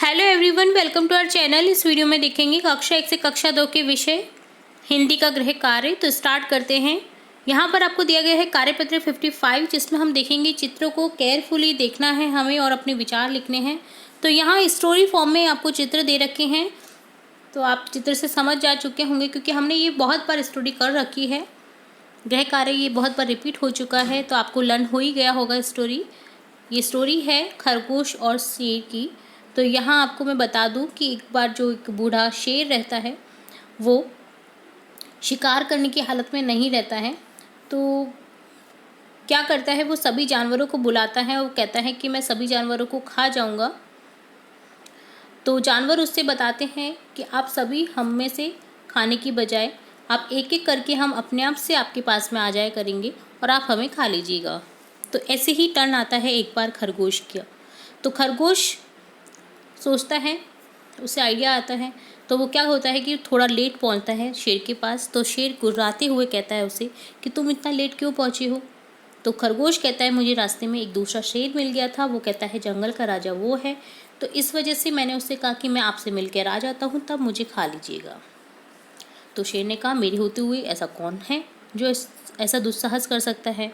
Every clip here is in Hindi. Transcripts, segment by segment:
Hello everyone, welcome to our channel. इस वीडियो में देखेंगे कक्षा 1 से कक्षा 2 के विषय हिंदी का गृह कार्य। तो स्टार्ट करते हैं। यहाँ पर आपको दिया गया है कार्यपत्र 55, जिसमें हम देखेंगे चित्रों को केयरफुली देखना है हमें और अपने विचार लिखने हैं। तो यहाँ स्टोरी फॉर्म में आपको चित्र दे रखे हैं, तो आप चित्र से समझ जा चुके होंगे क्योंकि हमने ये बहुत बार स्टोरी कर रखी है। गृह कार्य ये बहुत बार रिपीट हो चुका है, तो आपको लर्न हो ही गया होगा स्टोरी। ये स्टोरी है खरगोश और शेर की। तो यहाँ आपको मैं बता दूँ कि एक बार जो एक बूढ़ा शेर रहता है वो शिकार करने की हालत में नहीं रहता है, तो क्या करता है वो सभी जानवरों को बुलाता है और कहता है कि मैं सभी जानवरों को खा जाऊँगा। तो जानवर उससे बताते हैं कि आप सभी हम में से खाने की बजाय आप एक एक करके हम अपने आप से आपके पास में आ जाया करेंगे और आप हमें खा लीजिएगा। तो ऐसे ही टर्न आता है एक बार खरगोश का। तो खरगोश सोचता है, उसे आइडिया आता है, तो वो क्या होता है कि थोड़ा लेट पहुंचता है शेर के पास। तो शेर गुर्राते हुए कहता है उसे कि तुम इतना लेट क्यों पहुंचे हो। तो खरगोश कहता है मुझे रास्ते में एक दूसरा शेर मिल गया था, वो कहता है जंगल का राजा वो है, तो इस वजह से मैंने उससे कहा कि मैं आपसे मिलकर आ जाता हूँ, तब मुझे खा लीजिएगा। तो शेर ने कहा मेरे होते हुए ऐसा कौन है जो ऐसा दुस्साहस कर सकता है।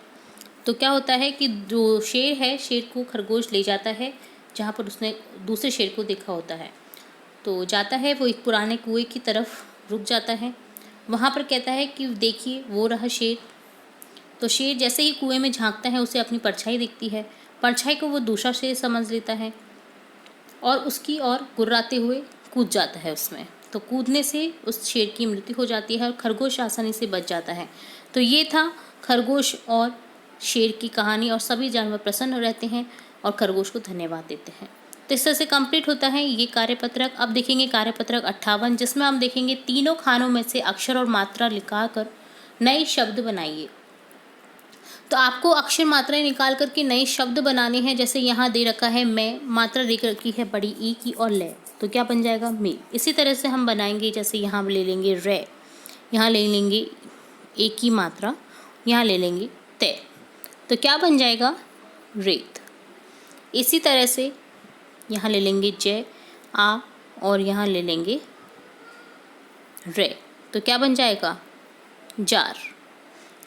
तो क्या होता है कि जो शेर है, शेर को खरगोश ले जाता है जहाँ पर उसने दूसरे शेर को देखा होता है। तो जाता है वो एक पुराने कुएं की तरफ रुक जाता है। वहाँ पर कहता है कि देखिए वो रहा शेर। तो शेर जैसे ही कुएं में झांकता है उसे अपनी परछाई दिखती है। परछाई को वो दूसरा शेर समझ लेता है और उसकी ओर गुर्राते हुए कूद जाता है उसमें। तो कूदने से उस शेर की मृत्यु हो जाती है और खरगोश आसानी से बच जाता है। तो ये था खरगोश और शेर की कहानी, और सभी जानवर प्रसन्न रहते हैं और खरगोश को धन्यवाद देते हैं। तो इस तरह से कंप्लीट होता है ये कार्यपत्रक। अब देखेंगे कार्यपत्रक 58, जिसमें हम देखेंगे तीनों खानों में से अक्षर और मात्रा लिखाकर नए शब्द बनाइए। तो आपको अक्षर मात्राएं निकाल करके नए शब्द बनाने हैं। जैसे यहाँ दे रखा है मैं, मात्रा दे रखी है बड़ी ई की और ले, तो क्या बन जाएगा मे। इसी तरह से हम बनाएंगे, जैसे यहाँ ले लेंगे रे, यहाँ ले लेंगे ए की मात्रा, यहाँ ले लेंगे ते, तो क्या बन जाएगा रेत। इसी तरह से यहाँ ले लेंगे जय आ और यहाँ ले लेंगे रे, तो क्या बन जाएगा जार।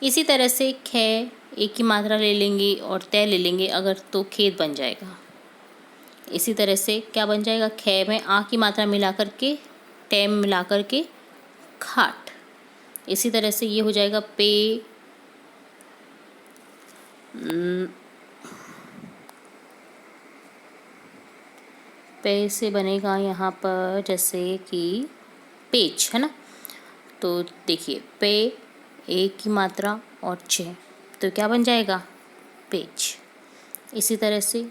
इसी तरह से खे, एक की मात्रा ले लेंगे और तय ले लेंगे अगर, तो खेत बन जाएगा। इसी तरह से क्या बन जाएगा, खे में आ की मात्रा मिला करके टैम मिला करके खाट। इसी तरह से ये हो जाएगा पे, पे से बनेगा यहाँ पर जैसे कि पेच है ना। तो देखिए पे, एक की मात्रा और चे, तो क्या बन जाएगा पेच। इसी तरह से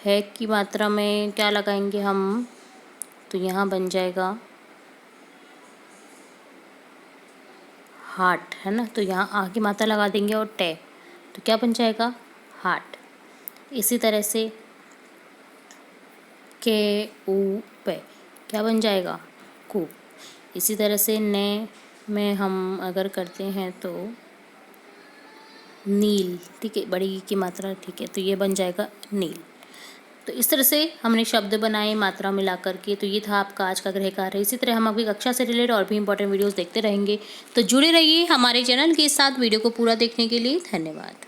है की मात्रा में क्या लगाएंगे हम, तो यहाँ बन जाएगा हाट है ना। तो यहाँ आ की मात्रा लगा देंगे और टे, तो क्या बन जाएगा हाट। इसी तरह से के ऊ पे, क्या बन जाएगा कूप। इसी तरह से ने में हम अगर करते हैं तो नील, ठीक है, बड़ी की मात्रा, ठीक है, तो ये बन जाएगा नील। तो इस तरह से हमने शब्द बनाए मात्रा मिला करके। तो ये था आपका आज का गृह कार्य। इसी तरह हम आपकी कक्षा से रिलेटेड और भी इंपॉर्टेंट वीडियोस देखते रहेंगे, तो जुड़े रहिए हमारे चैनल के साथ। वीडियो को पूरा देखने के लिए धन्यवाद।